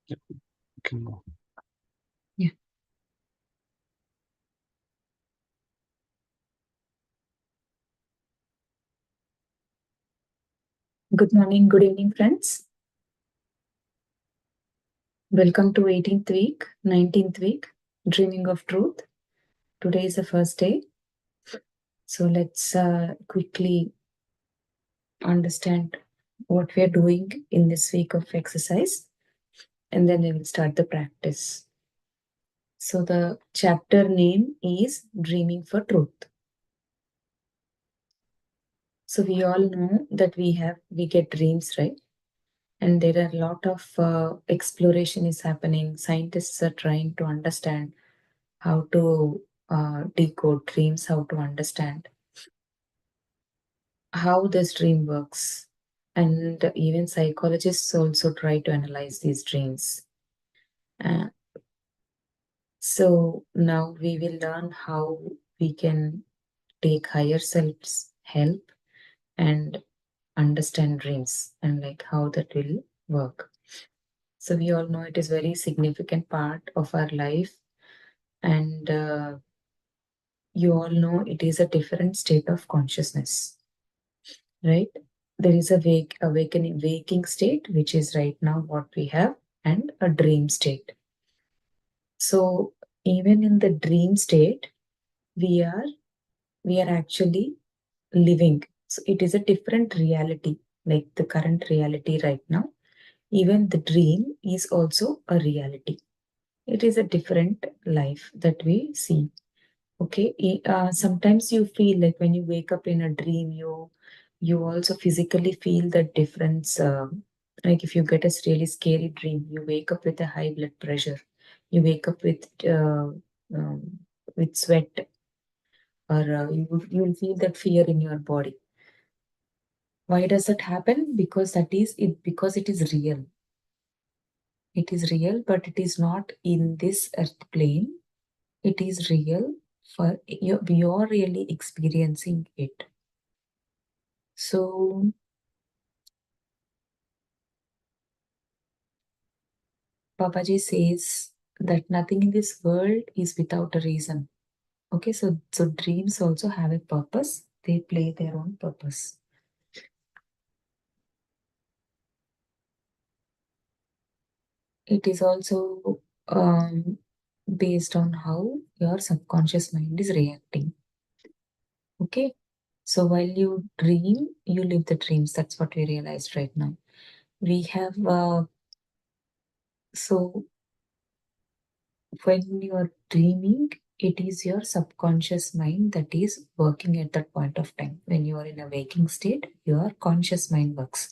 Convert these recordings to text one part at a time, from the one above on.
Okay. Yeah. Good morning, good evening, friends. Welcome to 18th week, 19th week, Dreaming of Truth. Today is the first day. So let's quickly understand what we are doing in this week of exercise, and then we will start the practice. So the chapter name is Dreaming for Truth. So we all know that we get dreams, right? And there are a lot of exploration is happening. Scientists are trying to understand how to decode dreams, how to understand how this dream works. And even psychologists also try to analyze these dreams. Uh, so now we will learn how we can take higher self's help and understand dreams and like how that will work. So we all know it is very significant part of our life, and you all know it is a different state of consciousness, right? There is a waking state, which is right now what we have, and a dream state. So even in the dream state, we are actually living. So it is a different reality, like the current reality right now. Even the dream is also a reality. It is a different life that we see. Okay. Sometimes you feel like when you wake up in a dream, you also physically feel the difference. Like if you get a really scary dream, you wake up with a high blood pressure. You wake up with sweat, or you will feel that fear in your body. Why does that happen? Because that is it. Because it is real. It is real, but it is not in this earth plane. It is real for you. You're really experiencing it. So Babaji says that nothing in this world is without a reason. Okay, so dreams also have a purpose. They play their own purpose. It is also based on how your subconscious mind is reacting. Okay, so while you dream, you live the dreams. That's what we realized right now. We have so when you are dreaming, it is your subconscious mind that is working at that point of time. When you are in a waking state, your conscious mind works.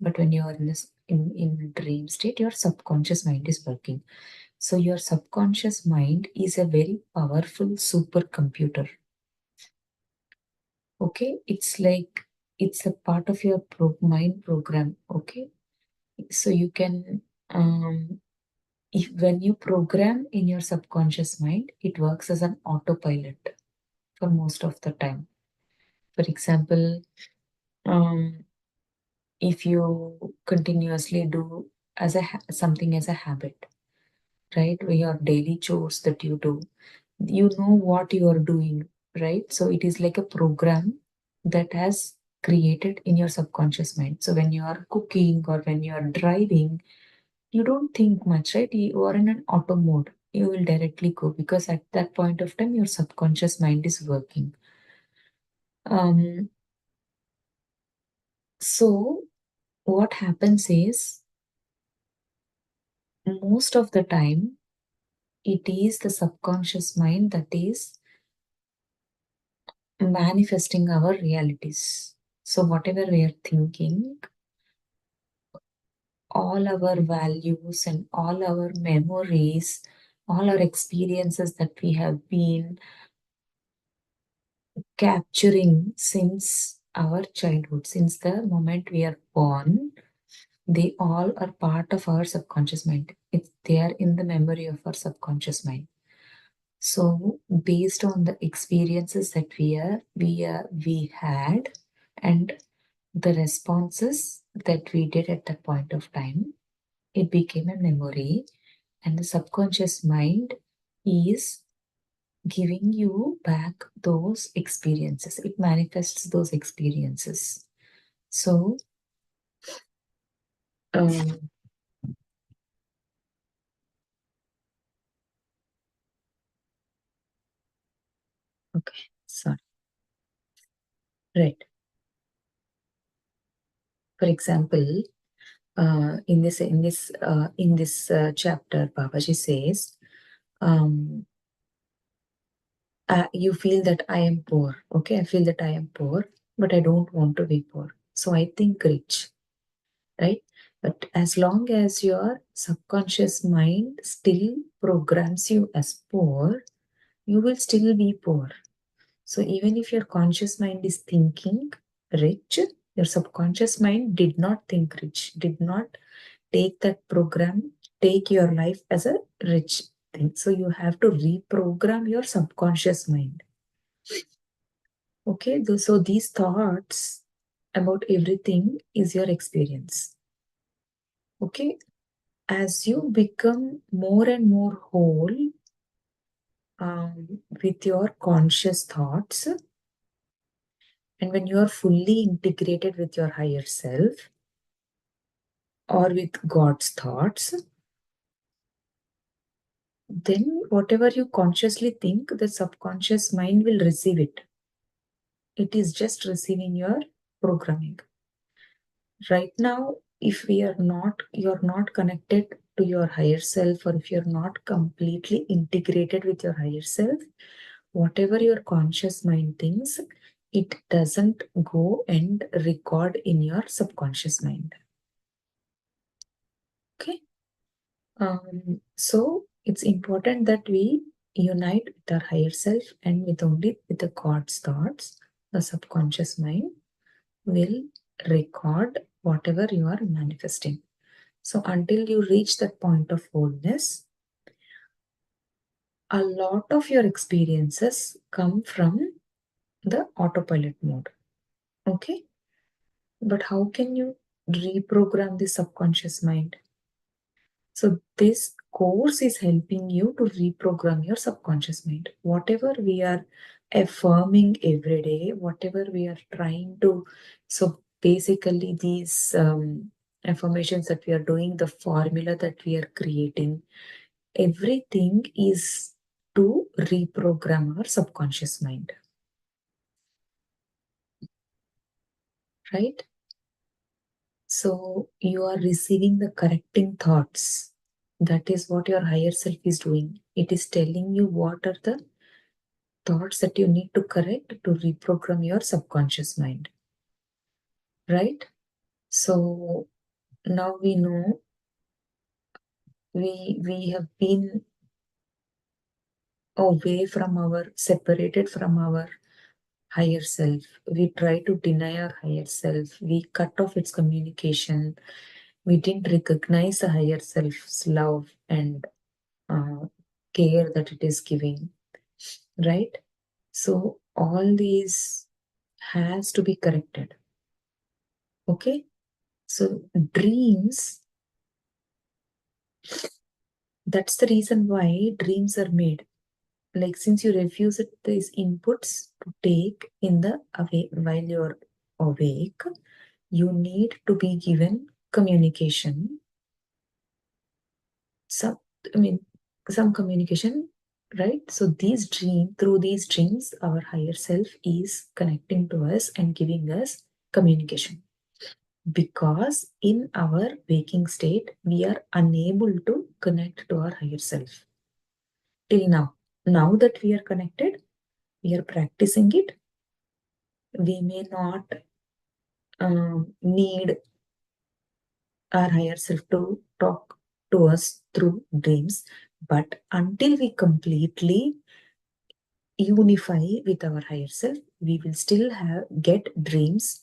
But when you are in this in dream state, your subconscious mind is working. So your subconscious mind is a very powerful supercomputer. Okay, it's like it's a part of your mind program. Okay, so you can if when you program in your subconscious mind, it works as an autopilot for most of the time. For example, if you continuously do as something as a habit, right? Your daily chores that you do, you know what you are doing, right? So it is like a program that has created in your subconscious mind. So when you are cooking or when you are driving, you don't think much, right? You are in an auto mode. You will directly go because at that point of time, your subconscious mind is working. Um, so what happens is most of the time, it is the subconscious mind that is manifesting our realities. So whatever we are thinking, all our values and all our memories, all our experiences that we have been capturing since our childhood, since the moment we are born, they all are part of our subconscious mind. They are in the memory of our subconscious mind. So based on the experiences that we had and the responses that we did at that point of time, it became a memory, and the subconscious mind is giving you back those experiences. It manifests those experiences. So, um, okay, sorry. Right. For example, in this chapter, Babaji says, um, you feel that I am poor. Okay, I feel that I am poor, but I don't want to be poor. So I think rich, right? But as long as your subconscious mind still programs you as poor, you will still be poor. So even if your conscious mind is thinking rich, your subconscious mind did not think rich, did not take that program, take your life as a rich thing. So you have to reprogram your subconscious mind. Okay, so these thoughts about everything is your experience. Okay, as you become more and more whole with your conscious thoughts, and when you are fully integrated with your higher self or with God's thoughts, then whatever you consciously think, the subconscious mind will receive it. It is just receiving your programming. Right now, if you're not connected to your higher self, or if you're not completely integrated with your higher self, whatever your conscious mind thinks, it doesn't go and record in your subconscious mind. Okay. So it's important that we unite with our higher self, and with the God's thoughts, the subconscious mind will record whatever you are manifesting. So until you reach that point of wholeness, a lot of your experiences come from the autopilot mode. Okay? But how can you reprogram the subconscious mind? So this course is helping you to reprogram your subconscious mind. Whatever we are affirming every day, whatever we are trying to, so basically these affirmations that we are doing, the formula that we are creating, everything is to reprogram our subconscious mind, right? So you are receiving the correcting thoughts. That is what your higher self is doing. It is telling you what are the thoughts that you need to correct to reprogram your subconscious mind, right? So now we know we have been away from our separated from our higher self. We try to deny our higher self. We cut off its communication. We didn't recognize the higher self's love and care that it is giving, right? So all these has to be corrected. Okay. So dreams, that's the reason why dreams are made. Like since you refuse it, these inputs to take in the awake while you're awake, you need to be given communication. Some, I mean, some communication, right? So through these dreams, our higher self is connecting to us and giving us communication. Because in our waking state, we are unable to connect to our higher self till now. Now that we are connected, we are practicing it. We may not need our higher self to talk to us through dreams, but until we completely unify with our higher self, we will still get dreams.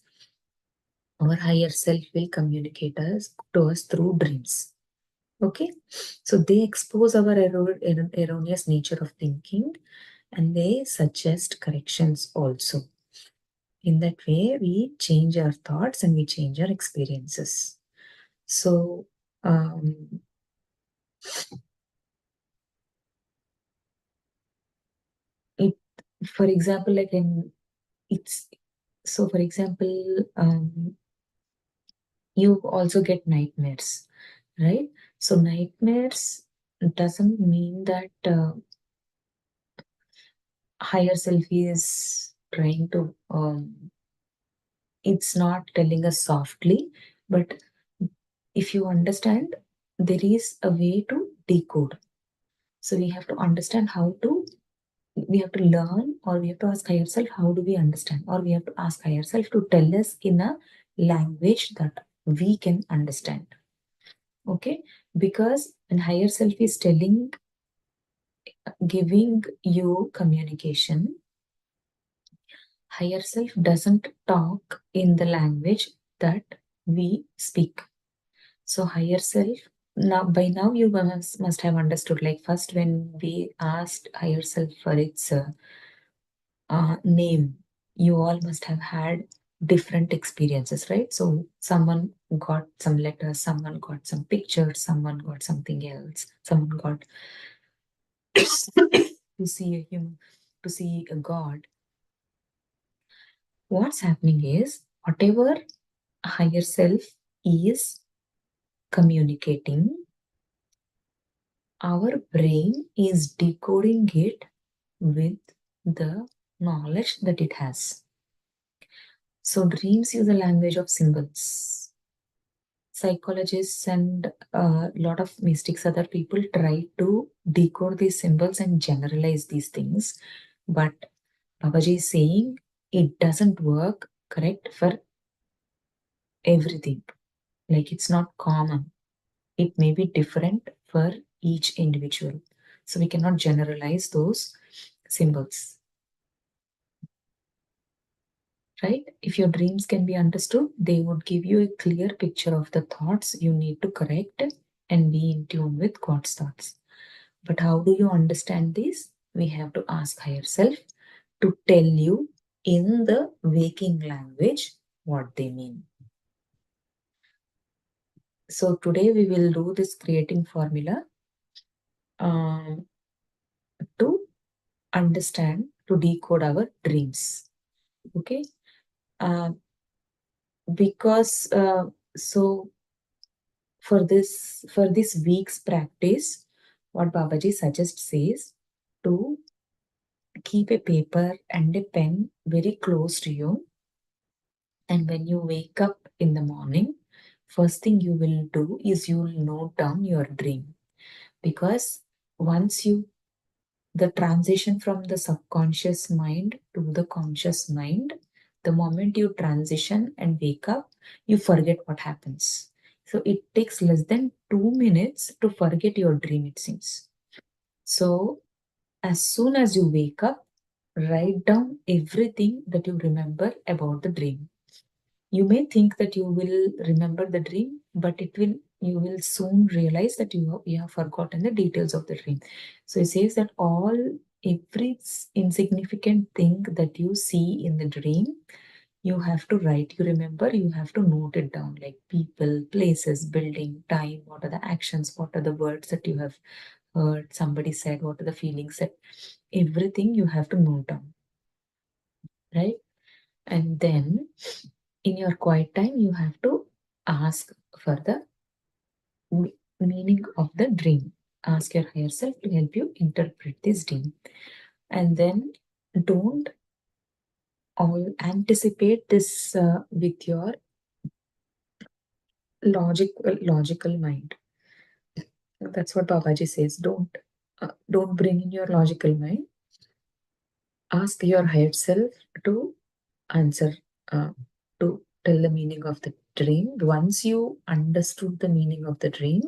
Our higher self will communicate us to us through dreams. Okay, so they expose our erroneous nature of thinking, and they suggest corrections also. In that way, we change our thoughts and we change our experiences. So um, it, for example, like in it's so for example, you also get nightmares, right? So nightmares doesn't mean that higher self is trying to it's not telling us softly, but if you understand, there is a way to decode. So we have to understand how to, we have to learn, or we have to ask higher self, how do we understand? Or we have to ask higher self to tell us in a language that we can understand. Okay? Because when higher self is telling, giving you communication, higher self doesn't talk in the language that we speak. So higher self, now by now you must have understood, like first when we asked higher self for its name, you all must have had different experiences, right? So someone got some letters, someone got some pictures, someone got something else, someone got to see a human, to see a god. What's happening is whatever higher self is communicating, our brain is decoding it with the knowledge that it has. So dreams use a language of symbols. Psychologists and a lot of mystics, other people try to decode these symbols and generalize these things. But Babaji is saying it doesn't work correct for everything. Like it's not common. It may be different for each individual. So we cannot generalize those symbols. Right? If your dreams can be understood, they would give you a clear picture of the thoughts you need to correct and be in tune with God's thoughts. But how do you understand this? We have to ask higher self to tell you in the waking language what they mean. So today we will do this creating formula to understand, to decode our dreams. Okay? Uh, because so for this week's practice, what Babaji suggests is to keep a paper and a pen very close to you, and when you wake up in the morning, first thing you will do is you will note down your dream. Because once you, the transition from the subconscious mind to the conscious mind, the moment you transition and wake up, you forget what happens. So it takes less than 2 minutes to forget your dream, it seems. So as soon as you wake up, write down everything that you remember about the dream. You may think that you will remember the dream, but you will soon realize that you have forgotten the details of the dream. So it says that every insignificant thing that you see in the dream, you have to write. You remember, you have to note it down, like people, places, building, time, what are the actions, what are the words that you have heard, somebody said, what are the feelings that everything you have to note down, right? And then in your quiet time, you have to ask for the meaning of the dream. Ask your higher self to help you interpret this dream. And then don't all anticipate this with your logical mind. That's what Babaji says. Don't bring in your logical mind. Ask your higher self to answer, uh, to tell the meaning of the dream. Once you understood the meaning of the dream,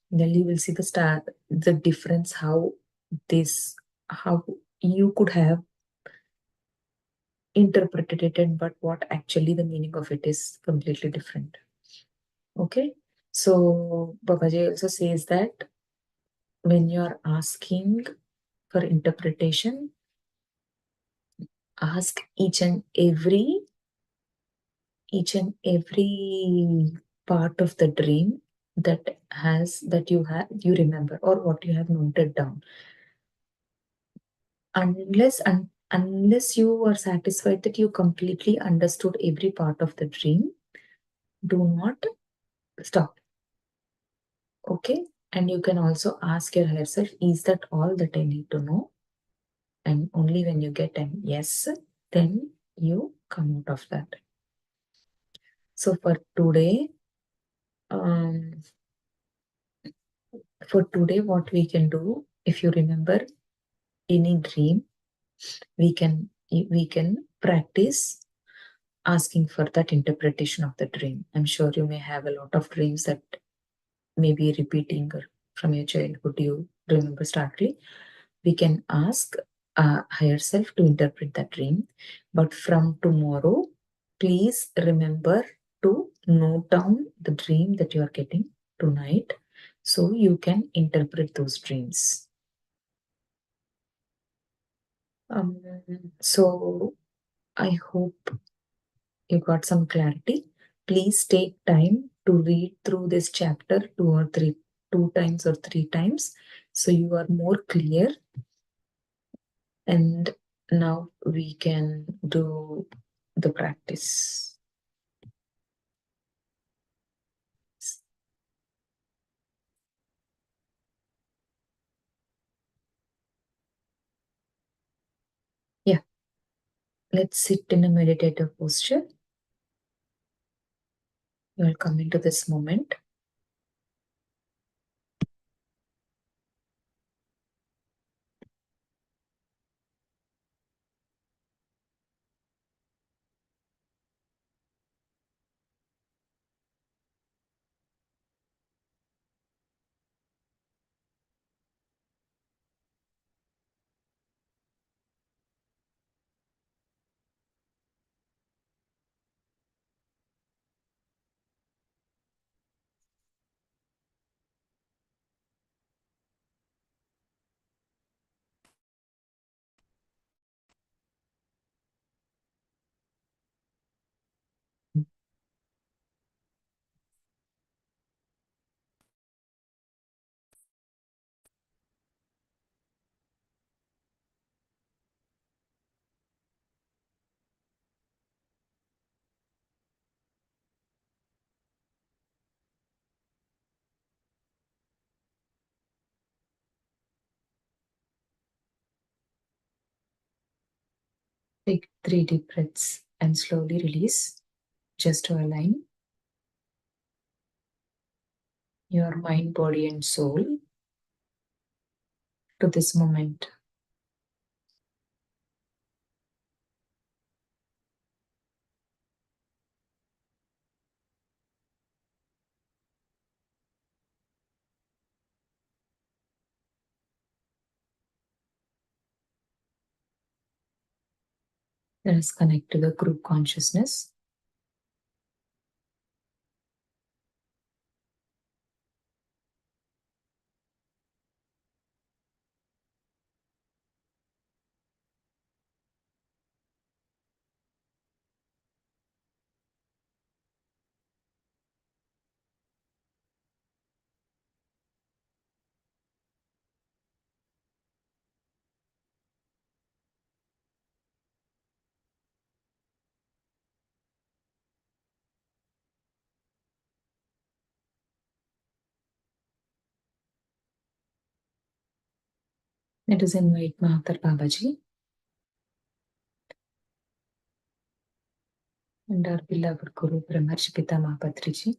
then you will see the difference, how you could have interpreted it, but what actually the meaning of it is completely different. Okay, so Babaji also says that when you're asking for interpretation, ask each and every part of the dream that you remember, or what you have noted down. Unless you are satisfied that you completely understood every part of the dream, do not stop. Okay? And you can also ask your higher self, is that all that I need to know? And only when you get an yes, then you come out of that. So um, for today, what we can do, if you remember any dream, we can practice asking for that interpretation of the dream. I'm sure you may have a lot of dreams that may be repeating or from your childhood you remember starkly. We can ask higher self to interpret that dream. But from tomorrow, please remember to note down the dream that you are getting tonight so you can interpret those dreams. So I hope you got some clarity. Please take time to read through this chapter two times or three times so you are more clear. And now we can do the practice. Yeah, let's sit in a meditative posture. You'll come into this moment. Take 3 deep breaths and slowly release, just to align your mind, body, and soul to this moment. Let us connect to the group consciousness. Let us invite Mahatma Babaji and our beloved Guru Brahmarshi Pitama Patriji.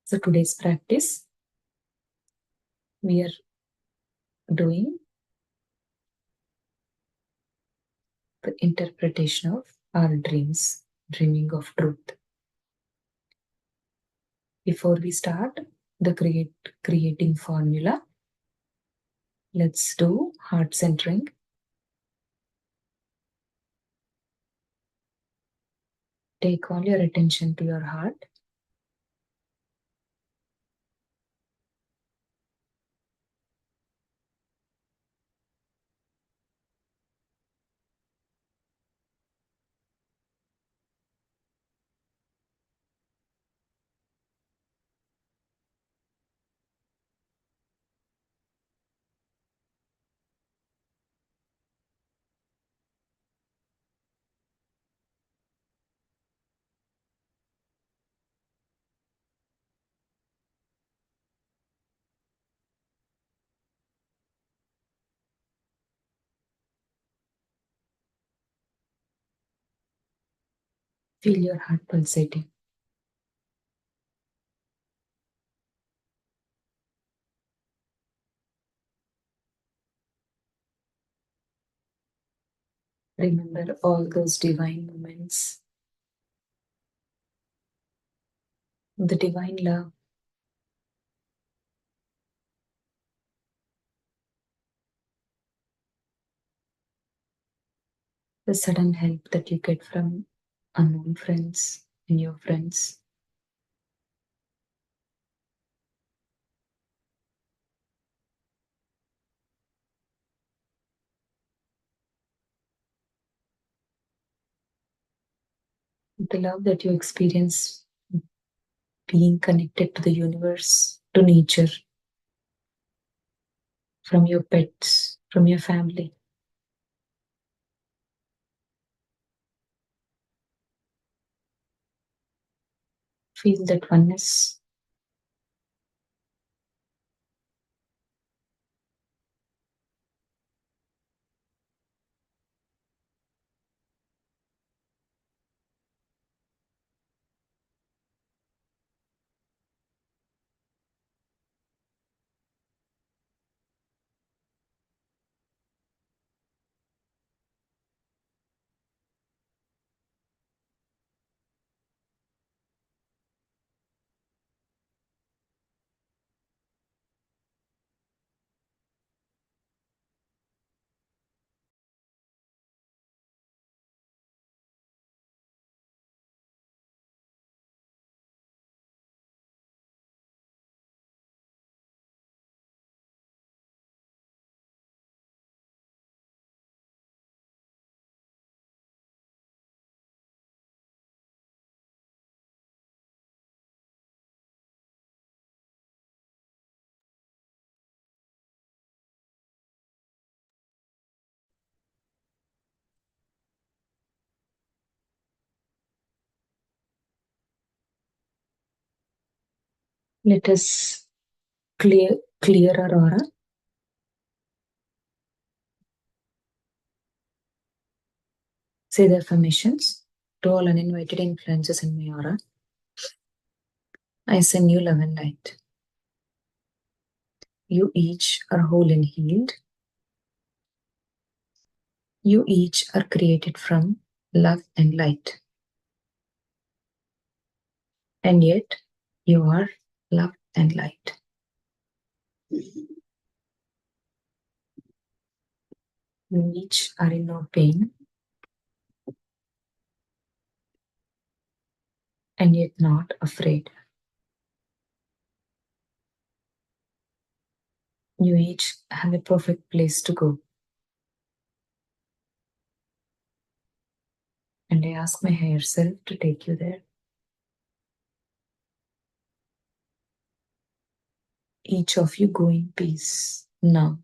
So today's practice, we are doing the interpretation of our dreams, dreaming of truth. Before we start the creating formula, let's do heart centering. Take all your attention to your heart. Feel your heart pulsating. Remember all those divine moments, the divine love, the sudden help that you get from unknown friends and your friends. The love that you experience being connected to the universe, to nature, from your pets, from your family. Feel that oneness. Let us clear our aura. Say the affirmations to all uninvited influences in my aura. I send you love and light. You each are whole and healed. You each are created from love and light. And yet, you are love and light. You each are in no pain and yet not afraid. You each have a perfect place to go. And I ask my higher self to take you there. Each of you go in peace now.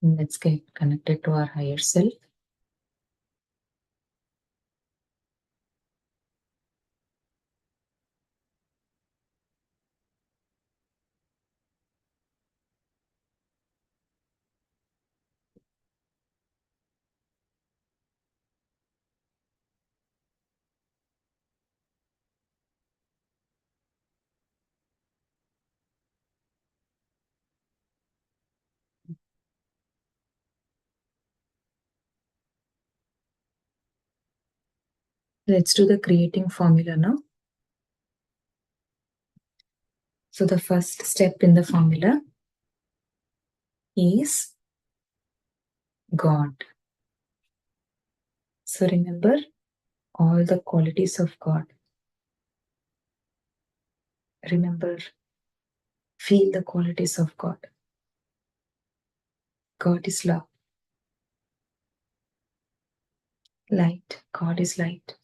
Let's get connected to our higher self. Let's do the creating formula now. So the first step in the formula is God. So remember all the qualities of God. Remember, feel the qualities of God. God is love. Light. God is light.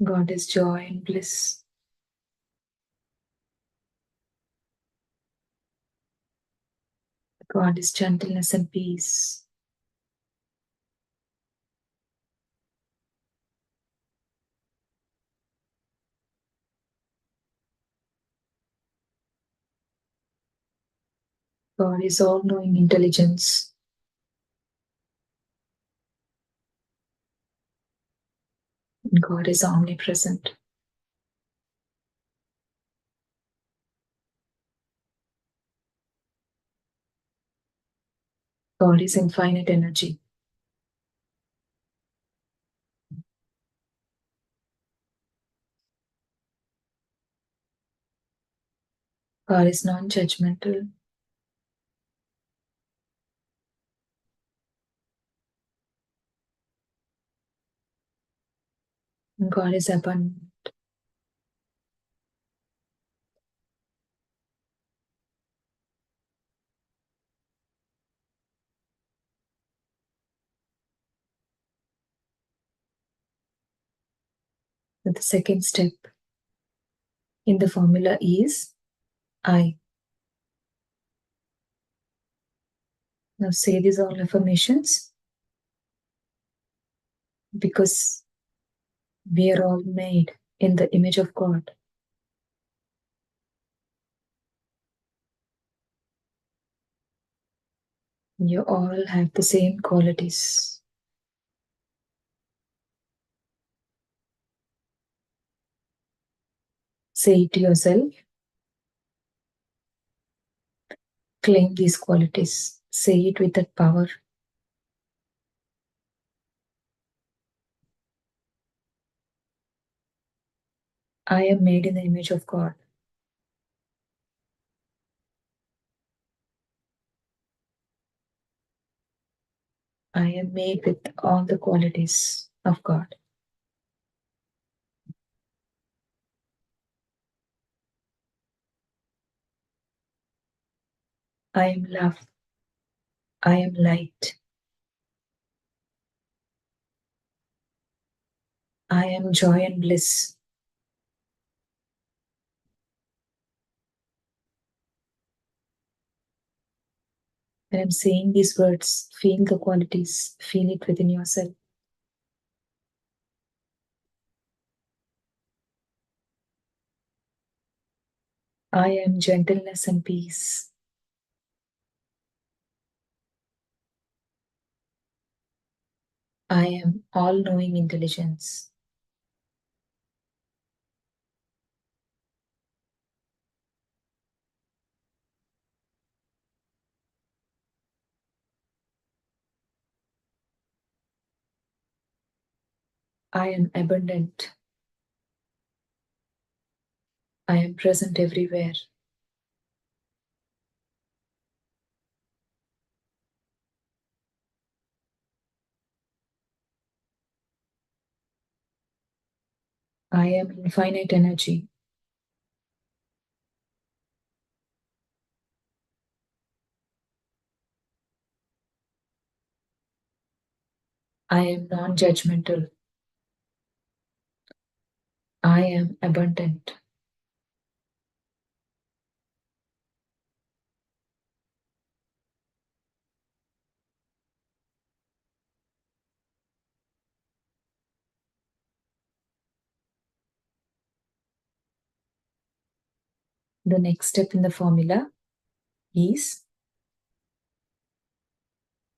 God is joy and bliss. God is gentleness and peace. God is all-knowing intelligence. God is omnipresent. God is infinite energy. God is non-judgmental. God is abundant. And the second step in the formula is I. Now say these all affirmations because we are all made in the image of God. You all have the same qualities. Say it to yourself. Claim these qualities. Say it with that power. I am made in the image of God. I am made with all the qualities of God. I am love. I am light. I am joy and bliss. When I'm saying these words, feel the qualities, feel it within yourself. I am gentleness and peace. I am all-knowing intelligence. I am abundant. I am present everywhere. I am infinite energy. I am non-judgmental. I am abundant. The next step in the formula is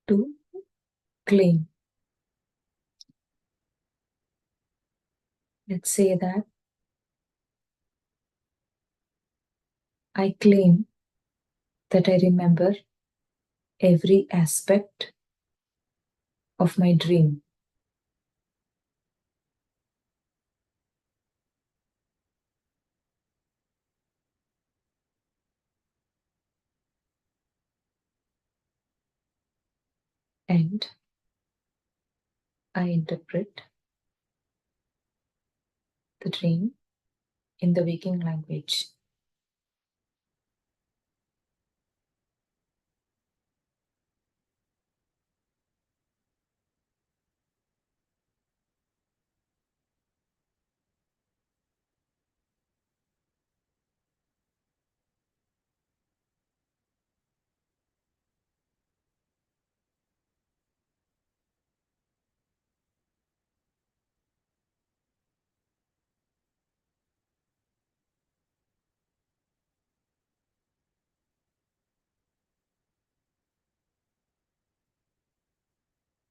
to claim. Let's say that I claim that I remember every aspect of my dream. And I interpret the dream in the waking language.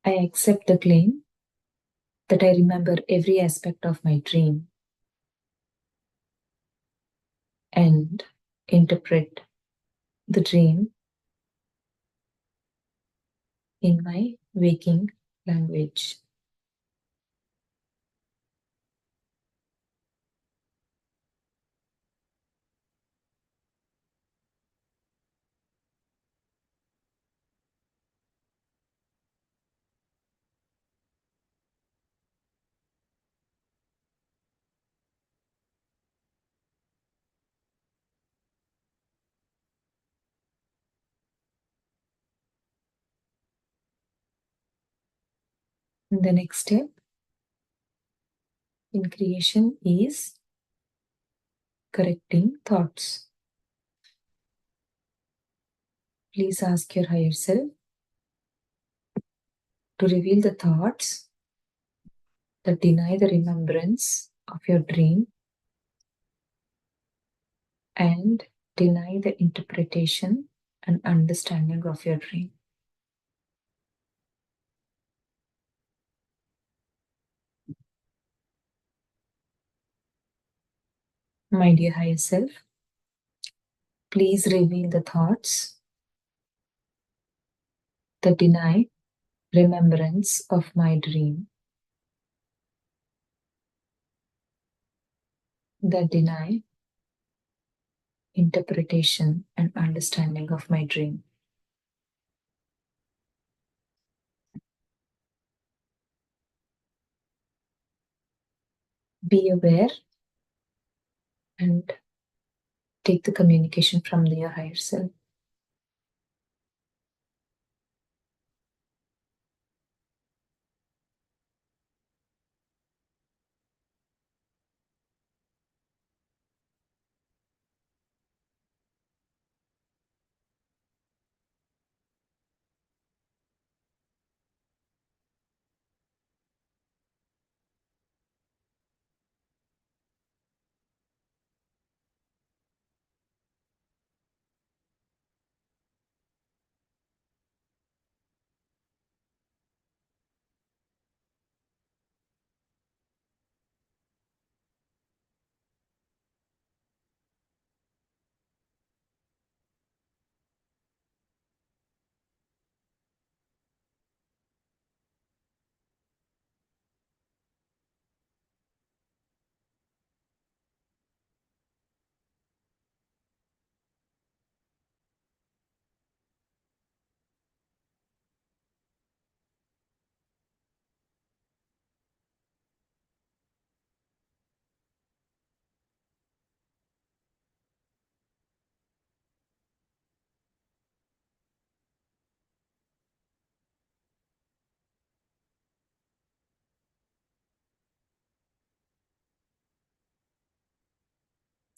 I accept the claim that I remember every aspect of my dream and interpret the dream in my waking language. And the next step in creation is correcting thoughts. Please ask your higher self to reveal the thoughts that deny the remembrance of your dream and deny the interpretation and understanding of your dream. My dear higher self, please reveal the thoughts that deny remembrance of my dream, that deny interpretation and understanding of my dream. Be aware and take the communication from your higher self.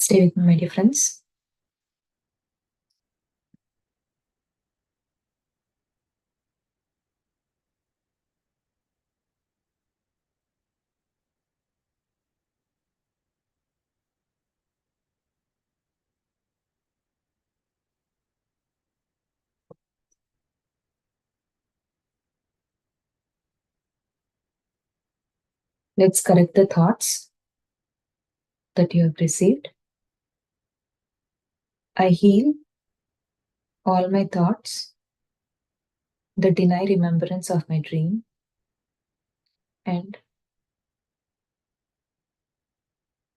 Stay with me, my dear friends. Let's correct the thoughts that you have received. I heal all my thoughts that deny remembrance of my dream and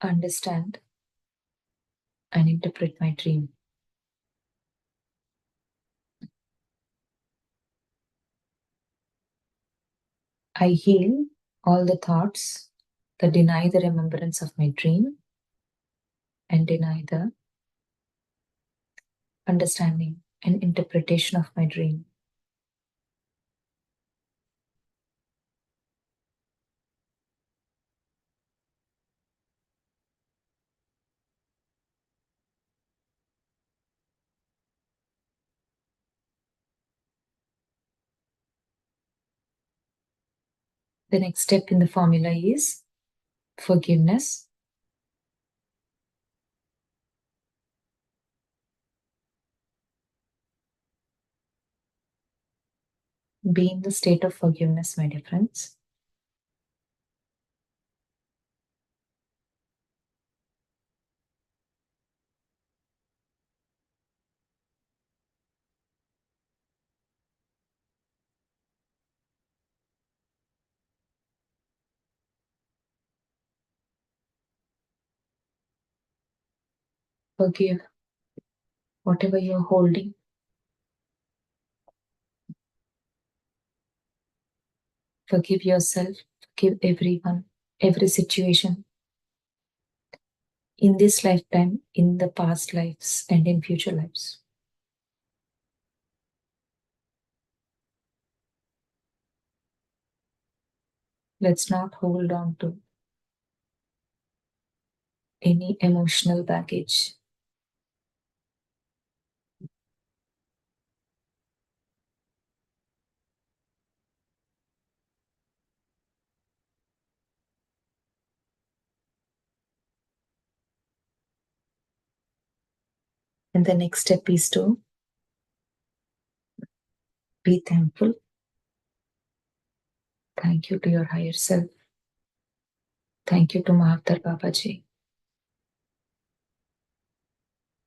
understand and interpret my dream. I heal all the thoughts that deny the remembrance of my dream and deny the understanding and interpretation of my dream. The next step in the formula is forgiveness. Be in the state of forgiveness, my dear friends. Forgive whatever you're holding. Forgive yourself, forgive everyone, every situation. In this lifetime, in the past lives, and in future lives. Let's not hold on to any emotional baggage. And the next step is to be thankful. Thank you to your higher self. Thank you to Mahavtar Babaji.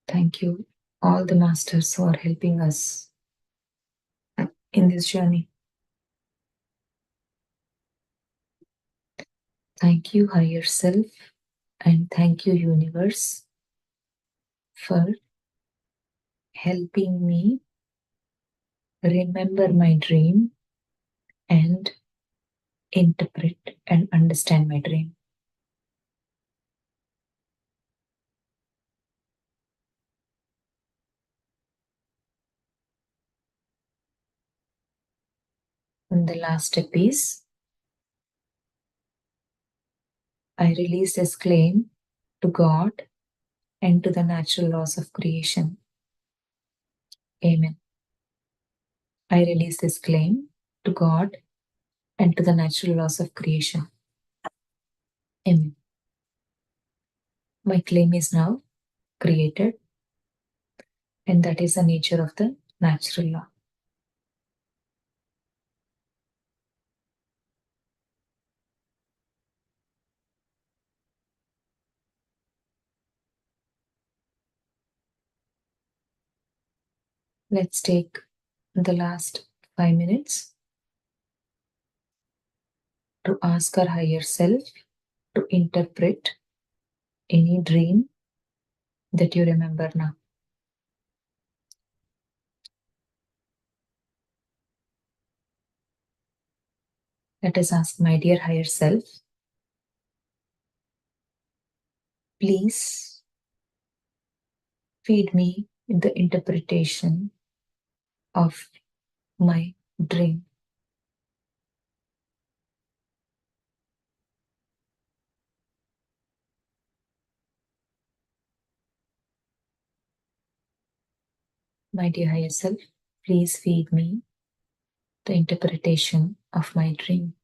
Thank you, all the masters who are helping us in this journey. Thank you, higher self, and thank you, universe, for helping me remember my dream and interpret and understand my dream. And the last step is I release this claim to God and to the natural laws of creation. Amen. I release this claim to God and to the natural laws of creation. Amen. My claim is now created, and that is the nature of the natural law. Let's take the last 5 minutes to ask our higher self to interpret any dream that you remember now. Let us ask, my dear higher self, please feed me in the interpretation of my dream. My dear higher self, please feed me the interpretation of my dream.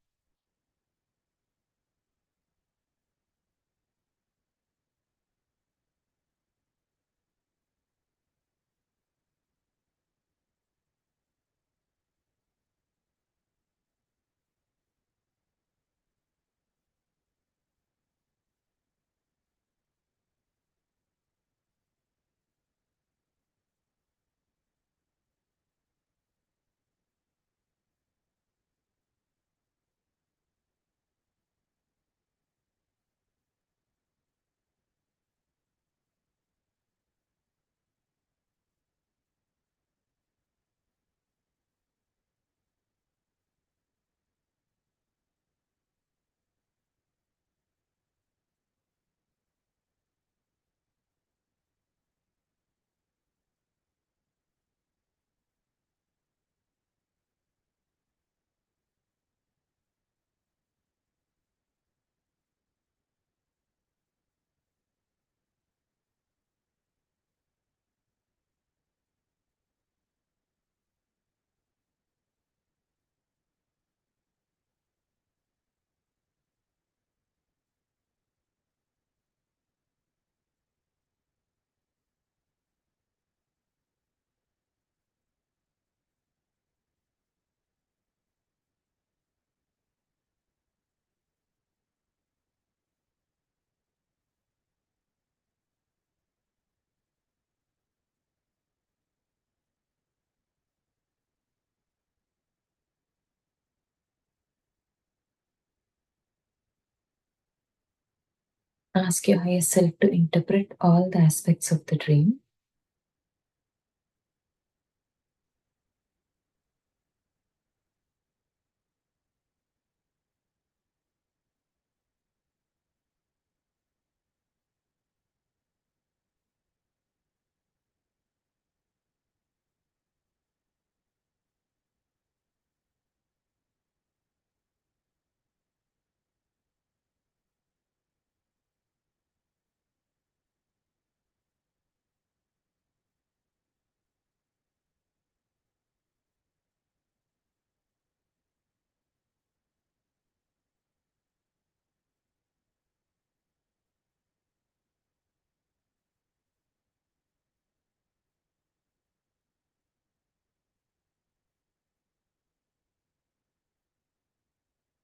Ask your higher self to interpret all the aspects of the dream.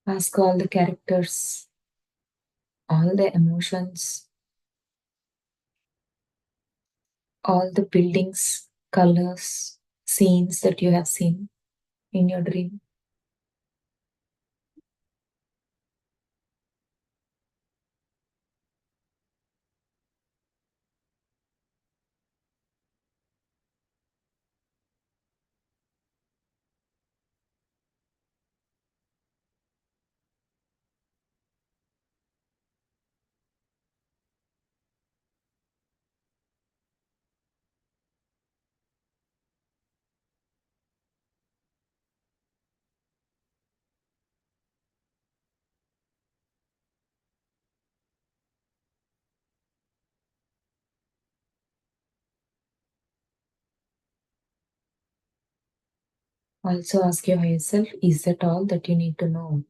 Ask all the characters, all the emotions, all the buildings, colors, scenes that you have seen in your dream. Also ask your higher self, is that all that you need to know?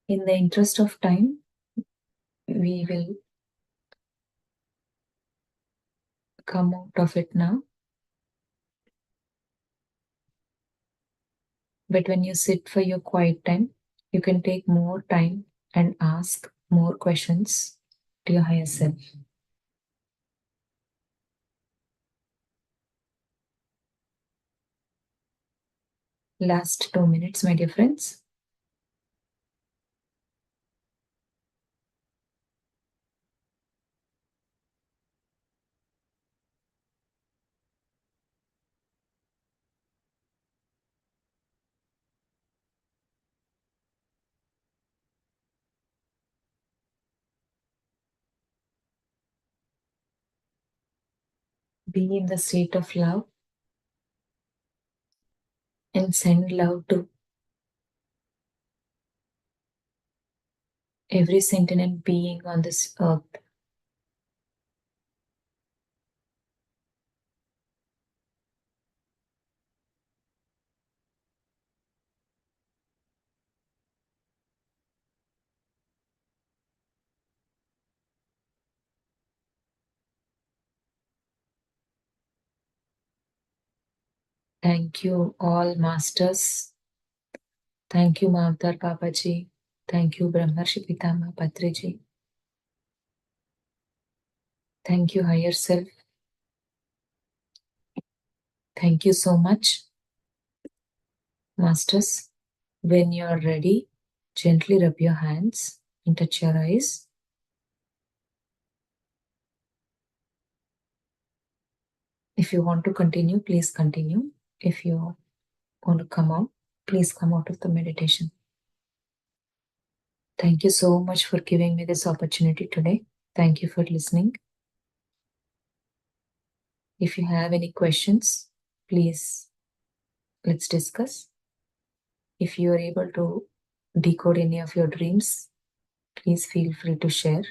In the interest of time, we will come out of it now. But when you sit for your quiet time, you can take more time and ask more questions to your higher self. Last 2 minutes, my dear friends. be in the state of love and send love to every sentient being on this earth. Thank you, all masters. Thank you, Mavdar Babaji. Thank you, Brahmarshi Pitama Patriji. Thank you, higher self. Thank you so much, masters. When you are ready, gently rub your hands and touch your eyes. If you want to continue, please continue. If you want to come out, please come out of the meditation. Thank you so much for giving me this opportunity today. Thank you for listening. If you have any questions, please let's discuss. If you are able to decode any of your dreams, please feel free to share.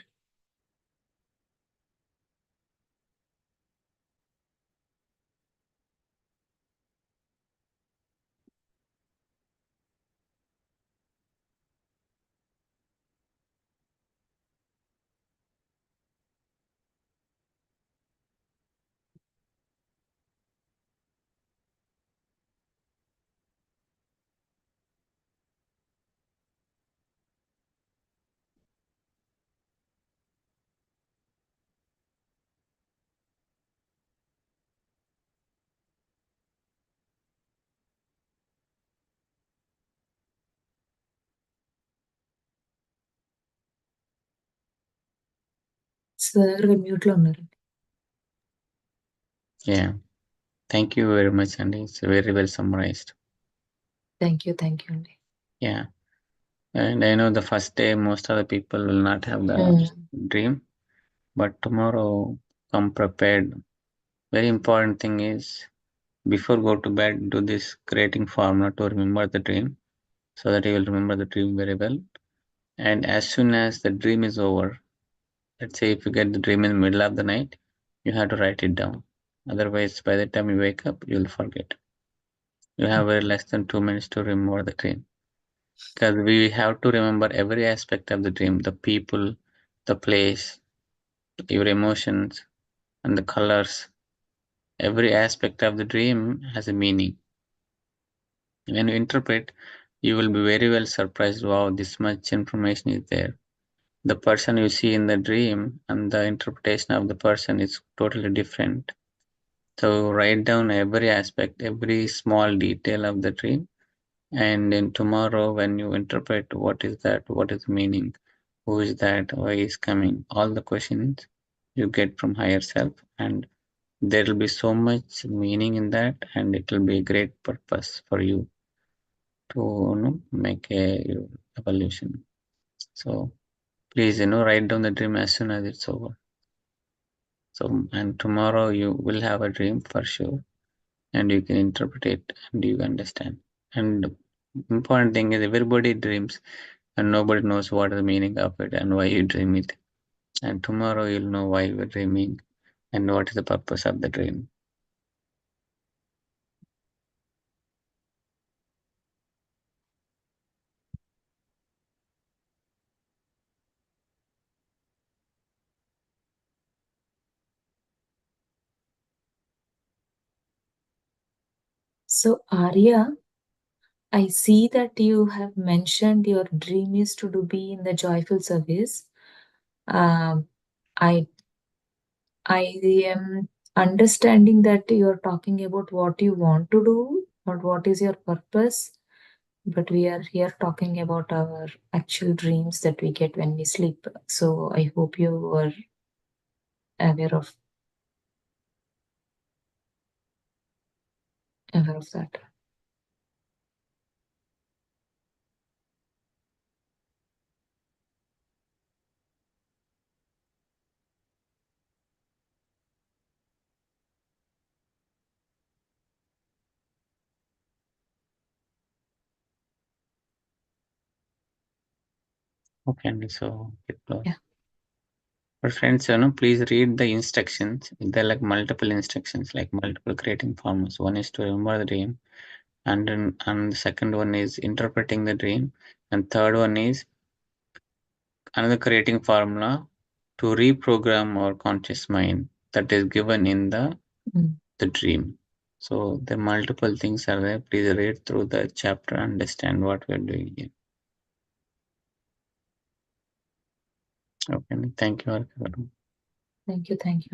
Sir, mute lo unnaru. Yeah. Thank you very much, Andy. It's very well summarized. Thank you, Andy. Yeah. And I know the first day most of the people will not have the dream, but tomorrow come prepared. Very important thing is before go to bed, do this creating formula to remember the dream so that you will remember the dream very well. And as soon as the dream is over, let's say if you get the dream in the middle of the night, you have to write it down. Otherwise, by the time you wake up, you'll forget. You have very less than 2 minutes to remember the dream. Because we have to remember every aspect of the dream, the people, the place, your emotions, and the colors. Every aspect of the dream has a meaning. When you interpret, you will be very well surprised. Wow, this much information is there. The person you see in the dream and the interpretation of the person is totally different. So write down every aspect, every small detail of the dream. And then tomorrow when you interpret what is that, what is the meaning, who is that, why is coming, all the questions you get from higher self, and there will be so much meaning in that, and it will be a great purpose for you to make a evolution. So please write down the dream as soon as it's over. So and tomorrow you will have a dream for sure, and you can interpret it and you understand. And important thing is everybody dreams and nobody knows what is the meaning of it and why you dream it. And tomorrow you'll know why you're dreaming and what is the purpose of the dream. So, Arya, I see that you have mentioned your dream is to be in the joyful service. I am understanding that you're talking about what you want to do or what is your purpose, but we are here talking about our actual dreams that we get when we sleep. So I hope you are aware of that. Okay, and so get close. Yeah. But friends, please read the instructions. There are like multiple instructions, like multiple creating formulas. One is to remember the dream, and the second one is interpreting the dream, and third one is another creating formula to reprogram our conscious mind that is given in the dream. So the multiple things are there. Please read through the chapter, understand what we're doing here. Okay, thank you. Thank you. Thank you.